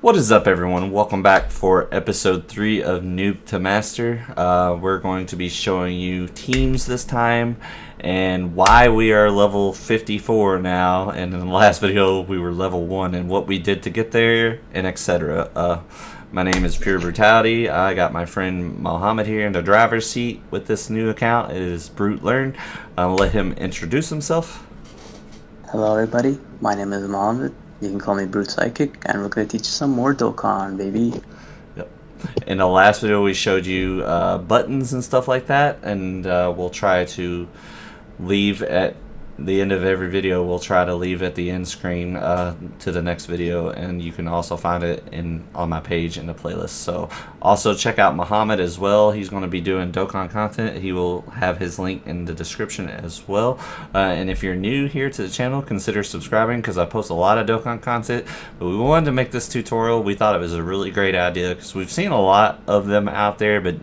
What is up, everyone? Welcome back for episode 3 of Noob to Master. We're going to be showing you teams this time and why we are level 54 now. And in the last video, we were level 1 and what we did to get there, and etc. My name is Pure Brutality. I got my friend Mohammed here in the driver's seat with this new account. It is Brute Learn. I'll let him introduce himself. Hello everybody, my name is Mohammed. You can call me Brute Psychic, and we're going to teach you some more Dokkan, baby. Yep. In the last video, we showed you buttons and stuff like that, and we'll try to leave at the end of every video. We'll try to leave at the end screen to the next video, and you can also find it on my page in the playlist. So also check out Muhammad as well. He's going to be doing Dokkan content. He will have his link in the description as well. And if you're new here to the channel, consider subscribing because I post a lot of Dokkan content. But we wanted to make this tutorial. We thought it was a really great idea because we've seen a lot of them out there, but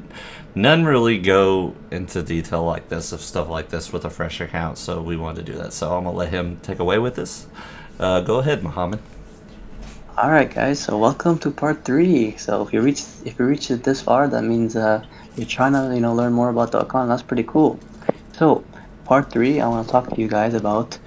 none really go into detail like this, of stuff like this with a fresh account, so we wanted to do that. So I'm gonna let him take away with this. Go ahead, Muhammad. All right, guys. So welcome to part 3. So if you reach it this far, that means you're trying to learn more about Dokkan. That's pretty cool. So part 3, I want to talk to you guys about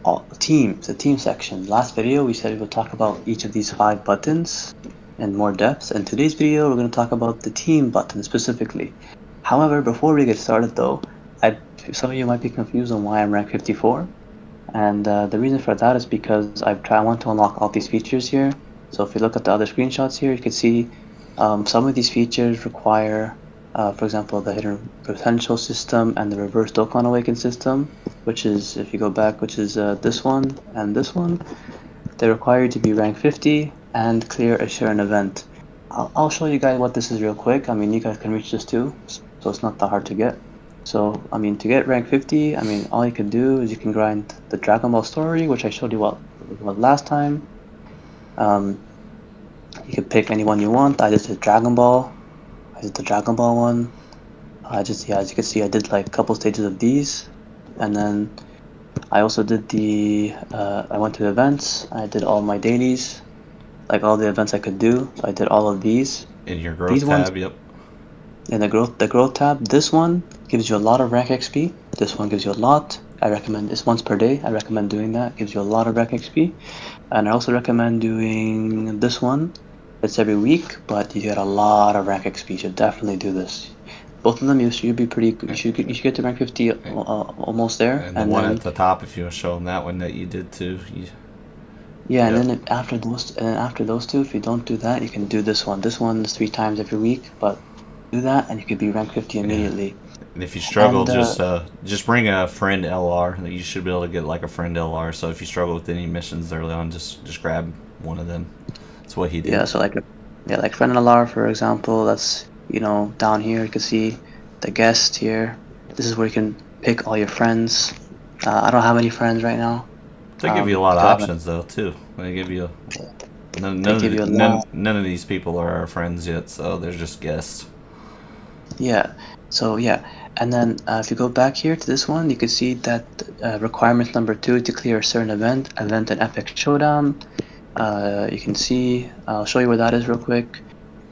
all teams, the team section. Last video we said we would talk about each of these 5 buttons in more depth. In today's video, we're going to talk about the team button specifically. However, before we get started though, some of you might be confused on why I'm rank 54. And the reason for that is because I want to unlock all these features here. So if you look at the other screenshots here, you can see some of these features require, for example, the hidden potential system and the reverse Dokkan awaken system, which is, if you go back, which is this one and this one. They require you to be rank 50 and clear a certain event. I'll show you guys what this is real quick. I mean, you guys can reach this too, so it's not that hard to get. So, I mean, to get rank 50, I mean, all you can do is you can grind the Dragon Ball story, which I showed you what last time. You can pick any one you want. I just did Dragon Ball. I did the Dragon Ball one. As you can see, I did like a couple stages of these, and then I also did I went to events. I did all my dailies, like all the events I could do. So I did all of these. In your growth These ones tab, yep. in the growth tab. This one gives you a lot of rank XP. This one gives you a lot. I recommend this once per day. I recommend doing that. Gives you a lot of rank XP. And I also recommend doing this one. It's every week, but you get a lot of rank XP. You should definitely do this. Both of them, you should be pretty. You should get to rank 50 almost there. And the one at the top, if you want to show them that one that you did too. Yeah, Yep. and then after those two, if you don't do that, you can do this one. This one is 3 times every week, but do that and you could be rank 50 immediately. And if you struggle, And just bring a friend LR. You should be able to get like a friend LR. So if you struggle with any missions early on, just grab one of them. That's what he did. yeah, so like friend LR, for example, that's down here you can see the guest here. This is where you can pick all your friends. I don't have any friends right now. They give you a lot of So I haven't- options though too. They give you they give you a lot. none of these people are our friends yet, so they're just guests. Yeah. So yeah, and then if you go back here to this one, you can see that requirement number 2 to clear a certain event an epic showdown. You can see. I'll show you where that is real quick.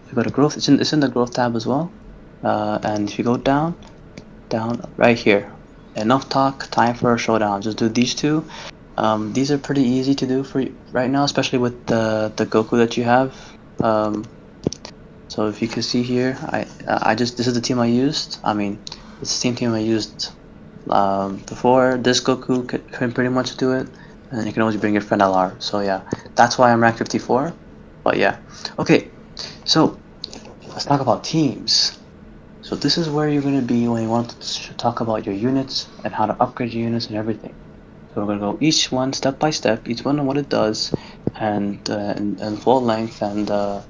If you go to growth, it's in the growth tab as well. And if you go down right here, enough talk, time for a showdown. Just do these two. These are pretty easy to do for you right now, especially with the Goku that you have. So if you can see here, this is the team I used. I mean, it's the same team I used before. This Goku can pretty much do it, and you can always bring your friend LR. So yeah, that's why I'm rank 54. But yeah, okay. So let's talk about teams. So this is where you're gonna be when you want to talk about your units and how to upgrade your units and everything. So we're gonna go each one step by step, each one and what it does, and in full length, and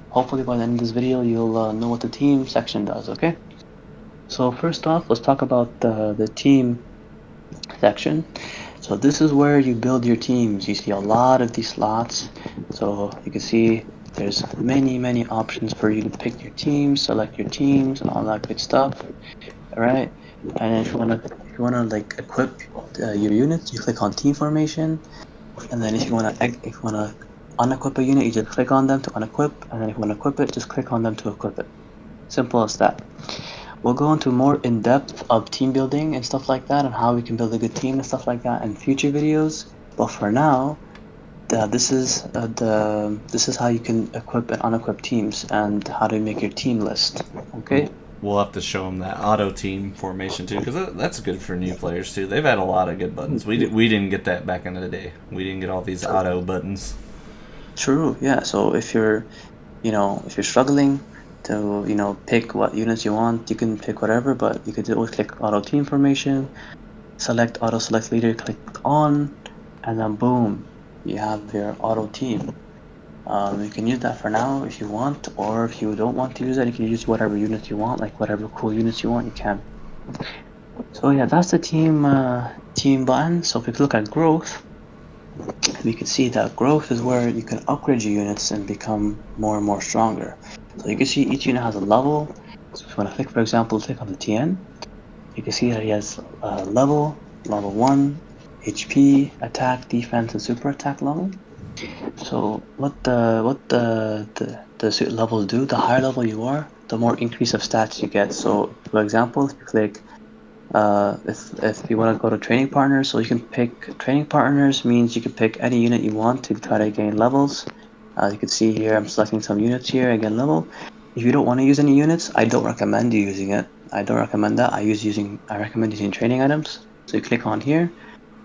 hopefully by the end of this video you'll know what the team section does. Okay. So first off, let's talk about the team section. So this is where you build your teams. You see a lot of these slots. So you can see there's many options for you to pick your teams, select your teams, and all that good stuff. All right. And if you wanna like equip your units, you click on team formation, and then if you wanna unequip a unit, you just click on them to unequip, and then if you want to equip it, just click on them to equip it. Simple as that. We'll go into more in depth of team building and stuff like that, and how we can build a good team and stuff like that in future videos. But for now, this is how you can equip and unequip teams and how to make your team list. Okay. We'll have to show them that auto team formation too, because that's good for new players too. They've had a lot of good buttons. We didn't get that back in the day. We didn't get all these True. auto buttons. True. Yeah. So if you're if you're struggling to pick what units you want, you can pick whatever, but you could always click auto team formation, select auto select leader, click on, and then boom, you have your auto team. You can use that for now if you want, or if you don't want to use it, you can use whatever units you want, like whatever cool units you want, you can. So yeah, that's the team button. So if we look at growth, we can see that growth is where you can upgrade your units and become more and more stronger. So you can see each unit has a level. So if you want to click, for example, click on the TN, you can see that he has level 1, HP, attack, defense, and super attack level. So what the levels do, the higher level you are, the more increase of stats you get. So for example, if you click if you want to go to training partners, so you can pick training partners means you can pick any unit you want to try to gain levels. You can see here I'm selecting some units here, again level. If you don't want to use any units, I don't recommend you using it. I don't recommend that. I recommend using training items. So you click on here,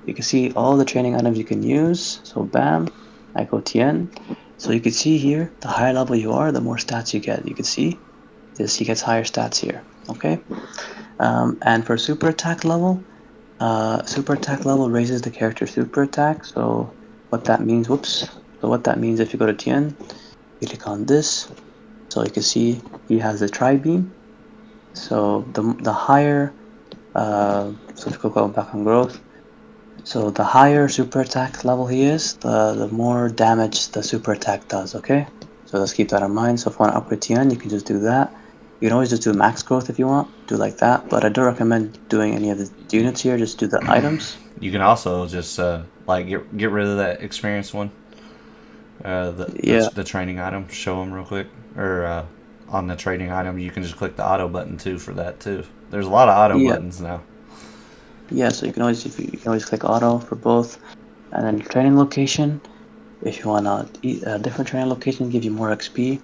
you can see all the training items you can use. So bam, I go TN. So you can see here, the higher level you are, the more stats you get. You can see this, he gets higher stats here. Okay. And for super attack level raises the character super attack. So what that means, whoops. So what that means, if you go to Tien, you click on this. So you can see he has the tri beam. So the higher, so if we go back on growth. So the higher super attack level he is, the more damage the super attack does. Okay. So let's keep that in mind. So if you want to upgrade Tien, you can just do that. You can always just do max growth if you want, do like that, but I don't recommend doing any of the units here, just do the items. You can also just like get rid of that experience one, Yeah, the training item. Show them real quick, or on the training item, you can just click the auto button too for that too. There's a lot of auto yeah, buttons now. yeah, so you can always click auto for both, and then training location, if you want a different training location, give you more XP,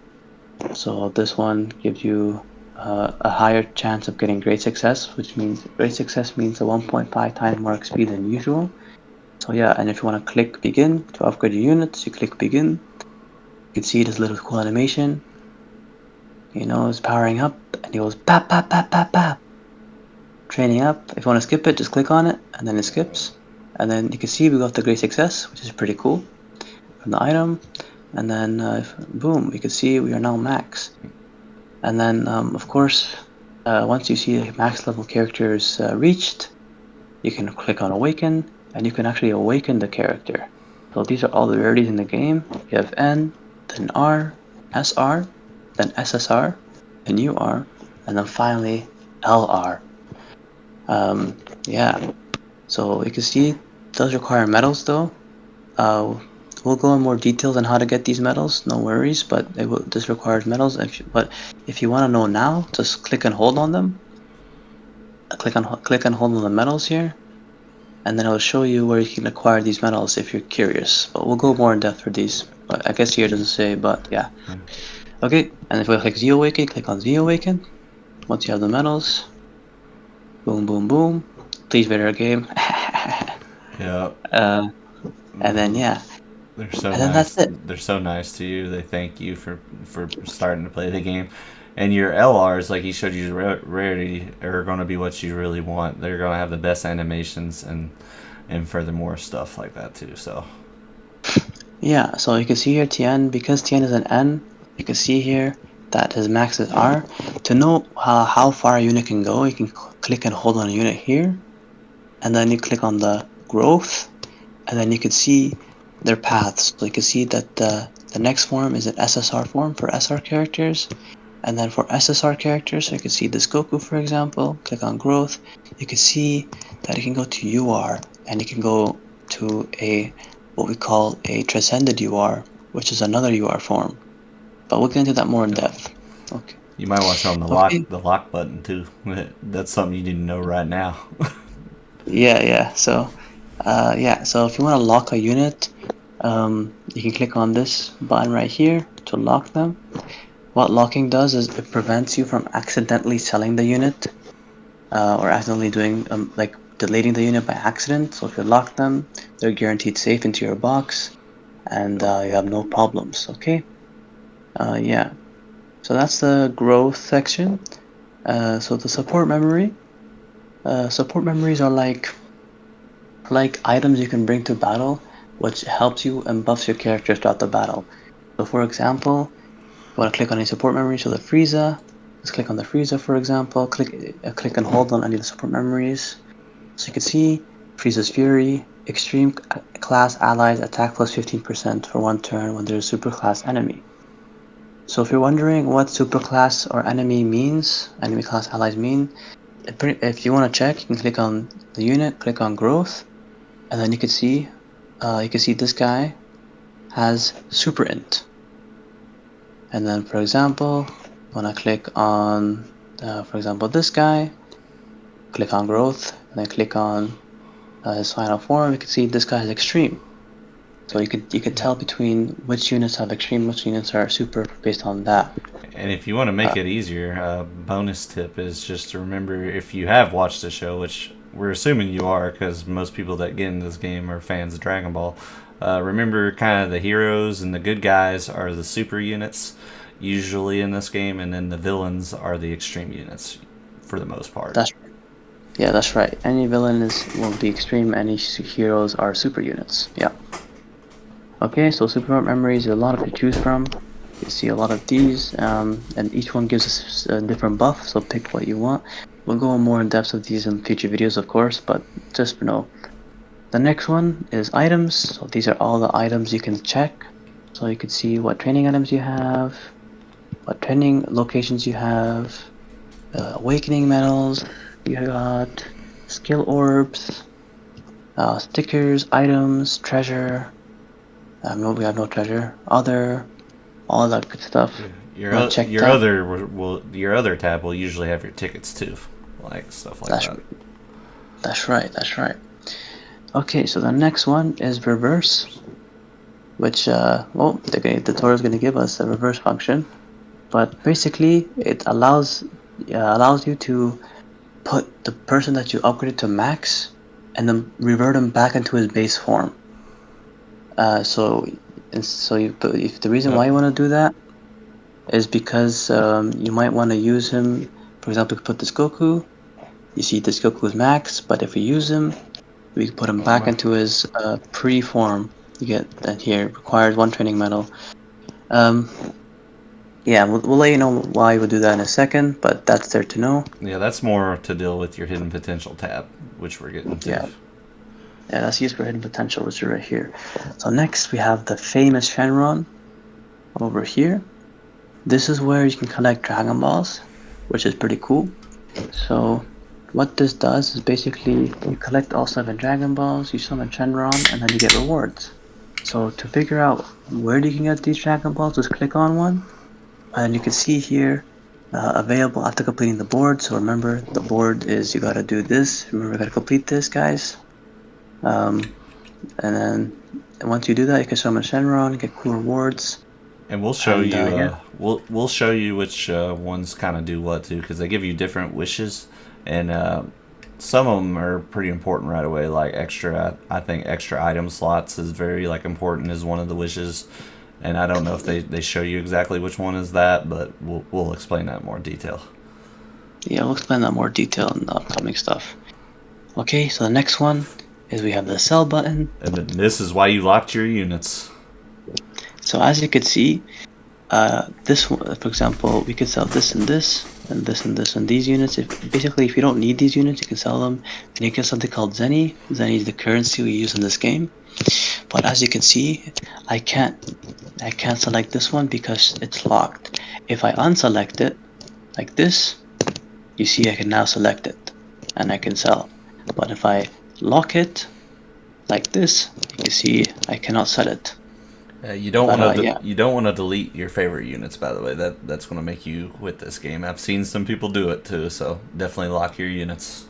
so this one gives you a higher chance of getting great success, which means great success means a 1.5 times more XP than usual. So yeah, and if you want to click begin to upgrade your units, you click begin. You can see this little cool animation. It's powering up, and he goes pap pap pap pap pap. Training up. If you want to skip it, just click on it, and then it skips. And then you can see we got the great success, which is pretty cool from the item. And then boom, you can see we are now max. And then of course, once you see max level characters reached, you can click on awaken, and you can actually awaken the character. So these are all the rarities in the game. You have N, then R, SR, then SSR, then UR, and then finally LR. Yeah, so you can see it does require medals though. Uh, we'll go in more details on how to get these medals, no worries, but this requires medals. But if you want to know now, just click and hold on them. Click and hold on the medals here, and then it'll show you where you can acquire these medals if you're curious. But we'll go more in depth for these. But I guess here it doesn't say, but yeah. Okay, and if we click Z Awaken, click on Z Awaken. Once you have the medals, boom, boom, boom. Please better game. Yeah, uh, and then yeah, they're so and then that's nice. it. They're so nice to you. They thank you for starting to play the game. And your LRs, like he showed you, rarity are going to be what you really want. They're going to have the best animations and furthermore stuff like that too. So Yeah, so you can see here Tien, because Tien is an N, you can see here that his max is R. To know how far a unit can go, you can click and hold on a unit here, and then you click on the growth, and then you can see their paths. So you can see that the next form is an SSR form for SR characters, and then for SSR characters, so you can see this Goku, for example, click on growth, you can see that it can go to UR, and it can go to what we call a transcended UR. which is another UR form. But we'll get into that more in Yeah. depth. Okay. You might want to show them Okay. the lock button too. That's something you need to know right now. Yeah. So if you want to lock a unit, you can click on this button right here to lock them. What locking does is it prevents you from accidentally selling the unit, or accidentally doing like deleting the unit by accident. So if you lock them, they're guaranteed safe into your box, and you have no problems. Okay. Yeah. So that's the growth section. So the support memory. Support memories are like items you can bring to battle, which helps you and buffs your characters throughout the battle. So for example, you want to click on a support memory, so the Frieza. Let's click on the Frieza, for example. Click and hold on any of the support memories. So you can see Frieza's Fury, extreme class allies attack plus 15% for one turn when there's a super class enemy. So if you're wondering what super class or enemy class allies mean, if you want to check, you can click on the unit, click on growth, and then you can see this guy has super int. And then, for example, when I click on, for example, this guy, click on growth, and then click on his final form, you can see this guy has extreme. So you could tell between which units have extreme, which units are super based on that. And if you want to make it easier, bonus tip is just to remember, if you have watched the show, which we're assuming you are, because most people that get into this game are fans of Dragon Ball. Remember, kind of the heroes and the good guys are the super units, usually in this game, and then the villains are the extreme units, for the most part. That's right. Any villain will be extreme. Any heroes are super units. Yeah. Okay, so super memories, a lot to choose from. You see a lot of these, and each one gives us a different buff, so pick what you want. We'll go more in depth of these in future videos, of course, but just know. The next one is items. So these are all the items you can check. So you can see what training items you have, what training locations you have, awakening medals, you got skill orbs, stickers, items, treasure. No, we have no treasure. Other, all that good stuff. Your Check your that. your other tab will usually have your tickets too, like stuff like That's that. that's right. That's right. Okay, so the next one is reverse, which the tutorial is going to give us a reverse function, but basically it allows you to put the person that you upgraded to max and then revert him back into his base form. So if the reason why you want to do that is because you might want to use him. For example, put this Goku. You see this Goku is max, but if we use him, we can put him back into his pre-form. You get that here. Requires one training medal. Um, yeah, we'll let you know why we'll do that in a second, but that's there to know. Yeah, that's more to deal with your hidden potential tab, which we're getting to. Yeah, that's used for hidden potential, which is right here. So next we have the famous Shenron over here. This is where you can collect Dragon Balls, which is pretty cool. So what this does is basically you collect all 7 Dragon Balls, you summon Shenron, and then you get rewards. So to figure out where you can get these Dragon Balls, just click on one, and you can see here available after completing the board. So remember, the board is you gotta do this. Remember, you gotta complete this, guys. And then once you do that, you can summon Shenron, get cool rewards. And we'll show And you. yeah, We'll show you which ones kind of do what too, because they give you different wishes, and some of them are pretty important right away. Like extra, I think extra item slots is very like important as one of the wishes, and I don't know if they show you exactly which one is that, but we'll explain that in more detail. yeah, we'll explain that more detail in the upcoming stuff. Okay, so the next one is we have the sell button. And then this is why you locked your units. So as you can see, this one, for example, we could sell this and this and this and this and these units. If you don't need these units, you can sell them. And you get something called Zenny. Zenny is the currency we use in this game. But as you can see, I can't select this one because it's locked. If I unselect it, like this, you see I can now select it and I can sell. But if I lock it like this, you see I cannot sell it. You don't But want to yeah, you don't want to delete your favorite units. By the way, that's going to make you quit this game. I've seen some people do it too, so definitely lock your units.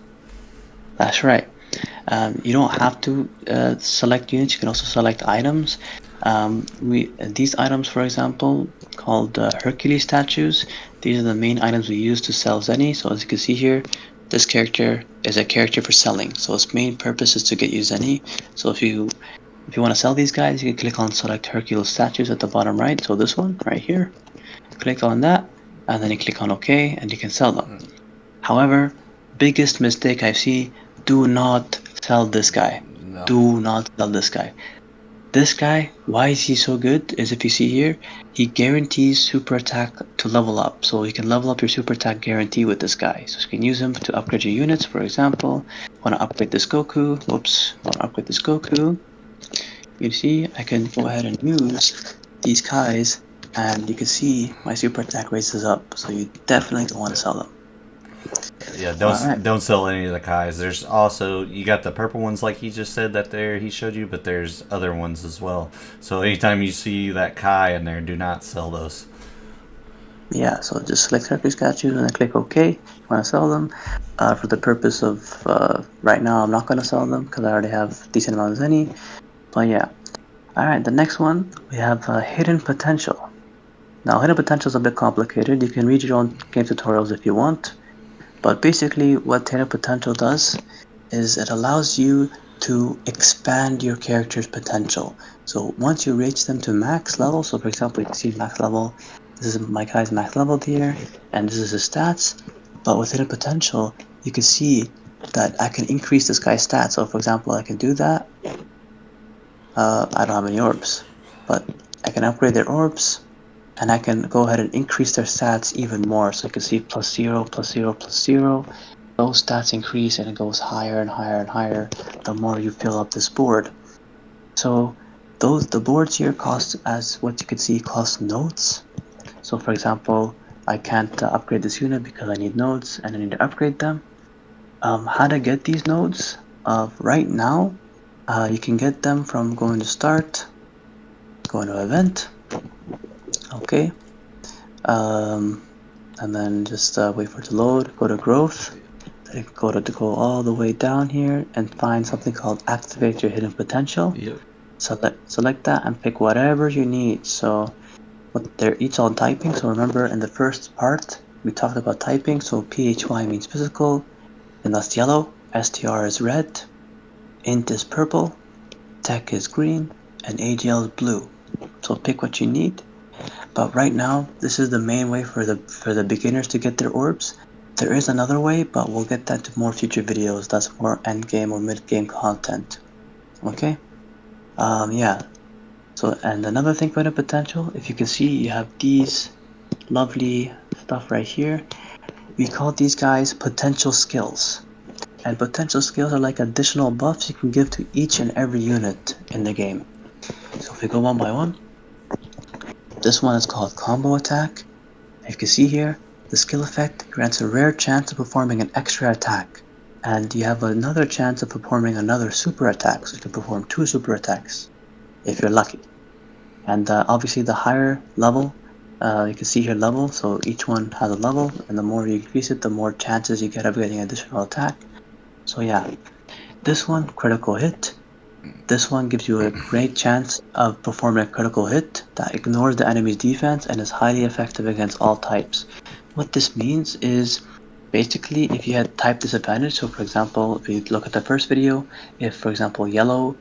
that's right. You don't have to select units. You can also select items. These items, for example, called Hercules statues. These are the main items we use to sell Zenny. So as you can see here, this character is a character for selling. So its main purpose is to get you Zenny. So if you want to sell these guys, you can click on select Hercules statues at the bottom right. So this one right here, click on that, and then you click on OK, and you can sell them. However, biggest mistake I see, do not sell this guy. No. Do not sell this guy. This guy, why is he so good? Is if you see here, he guarantees super attack to level up. So you can level up your super attack guarantee with this guy. So you can use him to upgrade your units. For example, want to upgrade this Goku. Whoops, want to upgrade this Goku. You see, I can go ahead and use these guys, and you can see my super attack raises up. So you definitely don't want to sell them. Yeah, All right. don't sell any of the Kais. There's also you got the purple ones like he just said that there he showed you, but there's other ones as well. So anytime you see that Kai in there, do not sell those. Yeah, so just select Hercules statues and then click OK. You want to sell them. For the purpose of right now, I'm not going to sell them because I already have decent amount of Zenny. But yeah. All right, the next one we have hidden potential. Now, hidden potential is a bit complicated. You can read your own game tutorials if you want. But basically, what hidden potential does is it allows you to expand your character's potential. So once you reach them to max level, so for example, you can see max level, this is my guy's max level here, and this is his stats. But with hidden potential, you can see that I can increase this guy's stats. So for example, I can do that. I don't have any orbs, but I can upgrade their orbs, and I can go ahead and increase their stats even more. So you can see +0, +0, +0. Those stats increase and it goes higher and higher and higher the more you fill up this board. So the boards here cost, as what you can see, cost nodes. So for example, I can't upgrade this unit because I need nodes and I need to upgrade them. How to get these nodes? Right now, you can get them from going to start, going to event, okay, and then just wait for it to load, go to growth, then go all the way down here and find something called activate your hidden potential. Yep. Select that and pick whatever you need. So they're each on typing. So remember in the first part we talked about typing. So PHY means physical, and that's yellow. STR is red. Int is purple. Tech is green, and AGL is blue. So pick what you need. But right now, this is the main way for the beginners to get their orbs. There is another way, but we'll get that to more future videos. That's more end game or mid game content. Okay. Yeah. So and another thing for the potential, if you can see, you have these lovely stuff right here. We call these guys potential skills. And potential skills are like additional buffs you can give to each and every unit in the game. So if we go one by one, this one is called combo attack. You can see here, the skill effect grants a rare chance of performing an extra attack. And you have another chance of performing another super attack, so you can perform 2 super attacks if you're lucky. And obviously the higher level, you can see here level, so each one has a level, and the more you increase it, the more chances you get of getting additional attack. So yeah, this one, critical hit. This one gives you a great chance of performing a critical hit that ignores the enemy's defense and is highly effective against all types. What this means is basically if you had type disadvantage, so for example, if you look at the first video, if for example yellow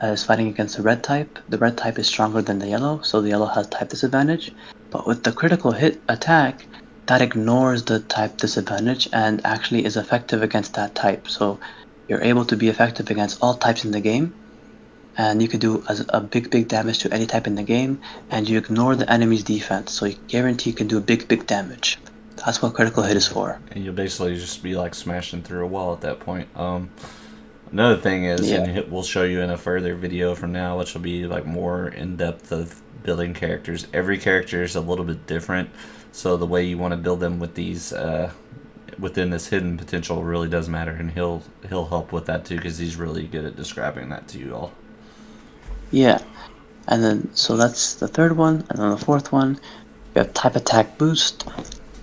is fighting against the red type is stronger than the yellow, so the yellow has type disadvantage. But with the critical hit attack, that ignores the type disadvantage and actually is effective against that type. So you're able to be effective against all types in the game, and you can do a big damage to any type in the game, and you ignore the enemy's defense, so you guarantee you can do big damage. That's what critical hit is for. And you'll basically just be like smashing through a wall at that point. Another thing is, Yeah. and we'll show you in a further video from now, which will be like more in depth of building characters. Every character is a little bit different, so the way you want to build them with these within this hidden potential really does matter, and he'll help with that too because he's really good at describing that to you all. Yeah. And then, so that's the third one. And then the fourth one, you have type attack boost.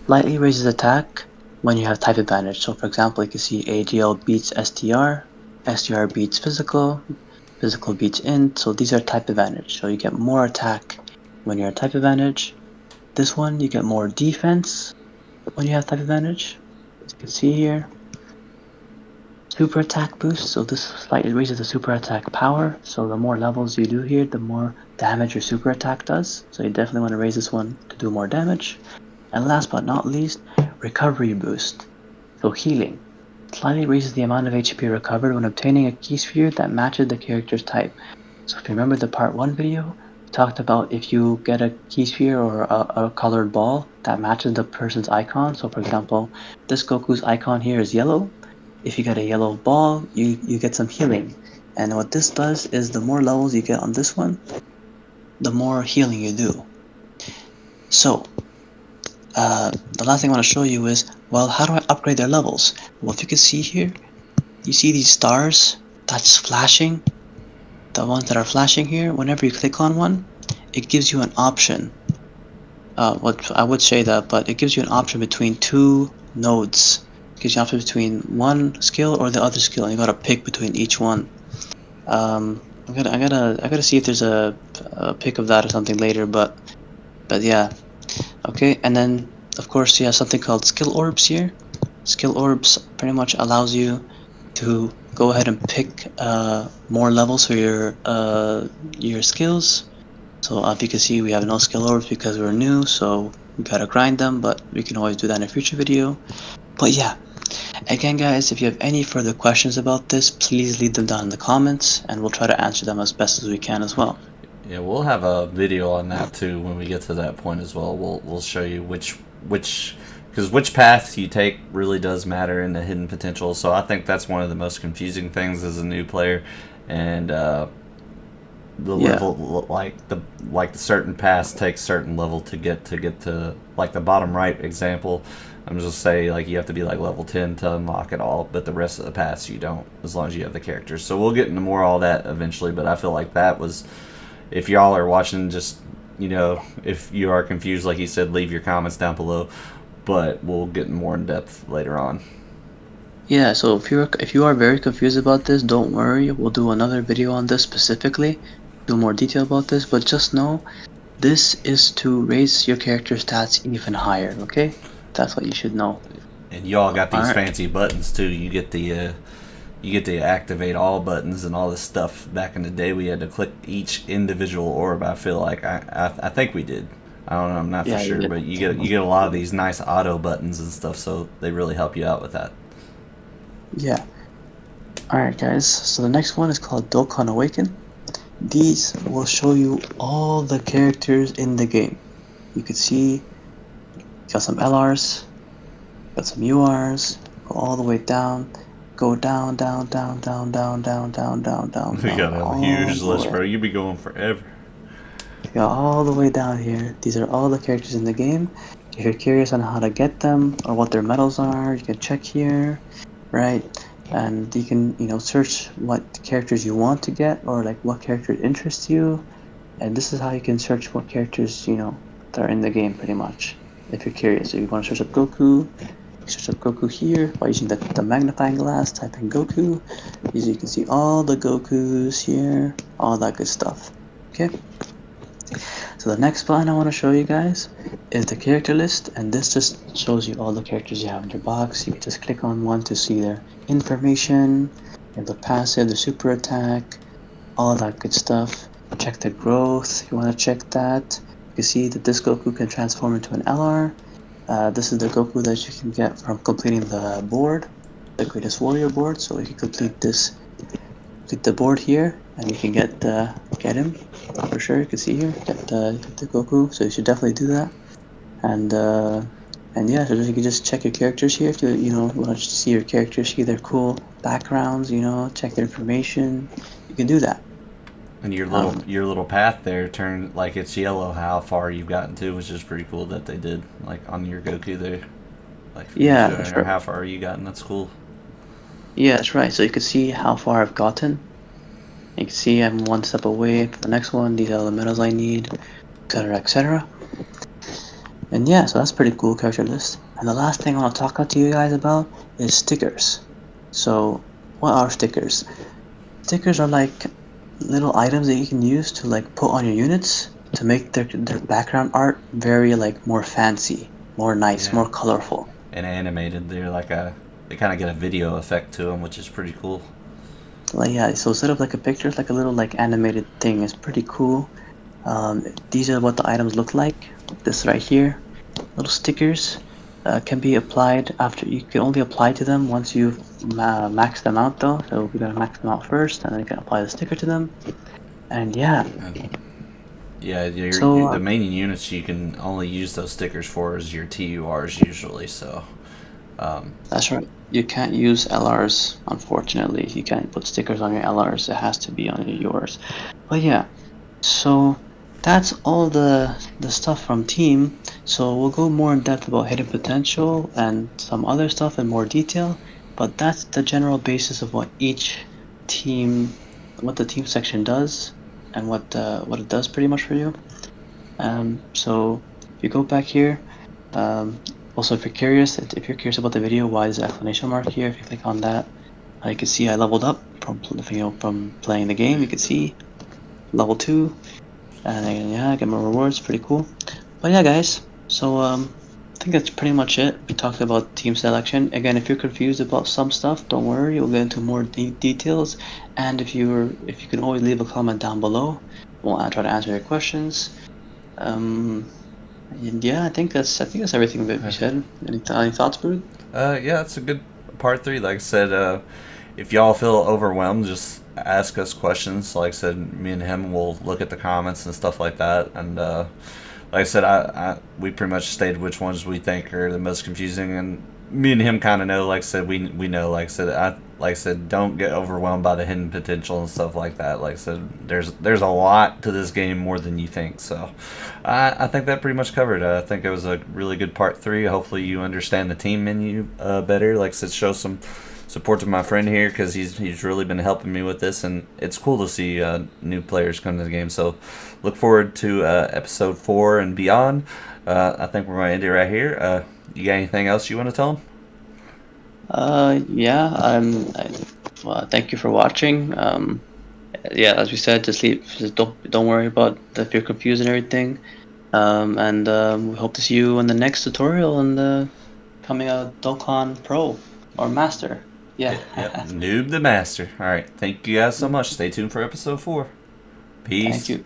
Slightly raises attack when you have type advantage. So for example, you can see AGL beats STR, STR beats physical, physical beats int. So these are type advantage. So you get more attack when you're at type advantage. This one, you get more defense when you have type advantage. As you can see here. Super attack boost, so this slightly raises the super attack power, so the more levels you do here, the more damage your super attack does, so you definitely want to raise this one to do more damage. And last but not least, recovery boost, so healing. Slightly raises the amount of HP recovered when obtaining a key sphere that matches the character's type. So if you remember the part 1 video, we talked about if you get a key sphere or a colored ball that matches the person's icon, so for example, this Goku's icon here is yellow. If you get a yellow ball, you get some healing. And what this does is the more levels you get on this one, the more healing you do. So, the last thing I want to show you is, well, how do I upgrade their levels? Well, if you can see here, you see these stars that's flashing? The ones that are flashing here, whenever you click on one, it gives you an option. What I would say that, but it gives you an option between two nodes. It gives you an option between one skill or the other skill, and you gotta pick between each one. I gotta see if there's a pic of that or something later, but yeah, okay. And then of course you have something called skill orbs here. Skill orbs pretty much allows you to go ahead and pick more levels for your skills. So if you can see, we have no skill orbs because we're new, so we gotta grind them, but we can always do that in a future video. But yeah, again guys, if you have any further questions about this, please leave them down in the comments, and we'll try to answer them as best as we can as well. Yeah, we'll have a video on that too when we get to that point as well. We'll show you which because which path you take really does matter in the hidden potential. So I think that's one of the most confusing things as a new player, and the Yeah, level like the certain paths take certain level to get to like the bottom right example. I'm just say like you have to be like level 10 to unlock it all, but the rest of the paths you don't as long as you have the characters. So we'll get into more all that eventually, but I feel like that was, if y'all are watching, just if you are confused, like he said, leave your comments down below. But we'll get more in depth later on. yeah. So if you are very confused about this, don't worry. We'll do another video on this specifically, do more detail about this. But just know this is to raise your character stats even higher. Okay, that's what you should know. And y'all got All these right. fancy buttons too. You get to activate all buttons and all this stuff. Back in the day, we had to click each individual orb. I feel like I think we did. I don't know. I'm not for Yeah, you sure, did. but you get a lot of these nice auto buttons and stuff. So they really help you out with that. Yeah. Alright guys, so the next one is called Dokkan Awaken. These will show you all the characters in the game. You can see, got some LRs, got some URs, go all the way down, go down, down, down, down, down, down, down, down, down, We down, got a all huge the list, way. bro. You be going forever. Go all the way down here. These are all the characters in the game. If you're curious on how to get them or what their medals are, you can check here, right? And you can, search what characters you want to get or like what character interests you. And this is how you can search what characters, that are in the game pretty much. If you're curious, if you want to search up Goku, you search up Goku here by using the magnifying glass, type in Goku. You can see all the Gokus here, all that good stuff. Okay? So the next button I want to show you guys is the character list, and this just shows you all the characters you have in your box. You can just click on one to see their information, and the passive, the super attack, all that good stuff. Check the growth if you want to check that. You can see that this Goku can transform into an LR. This is the Goku that you can get from completing the board, the Greatest Warrior board. So you can complete the board here, and you can get him for sure. You can see here, get the Goku. So you should definitely do that. And yeah, so you can just check your characters here if you want to see your characters, see their cool backgrounds. Check their information. You can do that. And Um, your little path there turned like it's yellow. How far you've gotten to, which is pretty cool that they did like on your Goku there, like for you yeah, showing that's her right. how far you gotten. That's cool. Yeah, that's right. So you can see how far I've gotten. You can see I'm one step away from the next one. These are the medals I need, etc., etc. And yeah, so that's pretty cool character list. And the last thing I want to talk to you guys about is stickers. So what are stickers? Stickers are like little items that you can use to like put on your units to make their background art very like more fancy, more nice, Yeah. more colorful. And animated, they kind of get a video effect to them, which is pretty cool. Like yeah, so instead of like a picture, it's like a little like animated thing. It's pretty cool. These are what the items look like. This right here, little stickers can be applied after. You can only apply to them once you've maxed them out though. So we gotta max them out first, and then you can apply the sticker to them. And yeah, Yeah, so the main units you can only use those stickers for is your TURs usually. So that's right. You can't use LRs, unfortunately. You can't put stickers on your LRs. It has to be on yours. But yeah, so that's all the stuff from Team. So we'll go more in depth about hidden potential and some other stuff in more detail. But that's the general basis of what each team, what the team section does, and what it does pretty much for you. So if you go back here, um, also if you're curious about the video, why is the exclamation mark here? If you click on that, you can see I leveled up from playing the game. You can see level 2, and then, yeah, I get more rewards. Pretty cool. But yeah, guys. So I think that's pretty much it. We talked about team selection. Again, if you're confused about some stuff, don't worry. We'll get into more details. And if you can always leave a comment down below, we'll try to answer your questions. Um, and yeah, I think that's everything that we said. Any thoughts, Brood? yeah, it's a good part 3. Like I said, if y'all feel overwhelmed, just ask us questions. Like I said, me and him will look at the comments and stuff like that. And like I said, we pretty much stated which ones we think are the most confusing, and me and him kind of know. Like I said, we know. Like I said, don't get overwhelmed by the hidden potential and stuff like that. Like I said, there's a lot to this game more than you think. So, I think that pretty much covered. I think it was a really good part 3. Hopefully, you understand the team menu better. Like I said, show some support to my friend here because he's really been helping me with this, and it's cool to see new players come to the game. So look forward to episode 4 and beyond. I think we're going to end it right here. You got anything else you want to tell them? Yeah. Well, thank you for watching. Yeah, as we said, just don't worry about if you're confused and everything. And we hope to see you in the next tutorial and coming out Dokkan Pro or Master. Yeah. Yep, Noob the Master. All right, thank you guys so much. Stay tuned for episode 4. Thank Peace. you.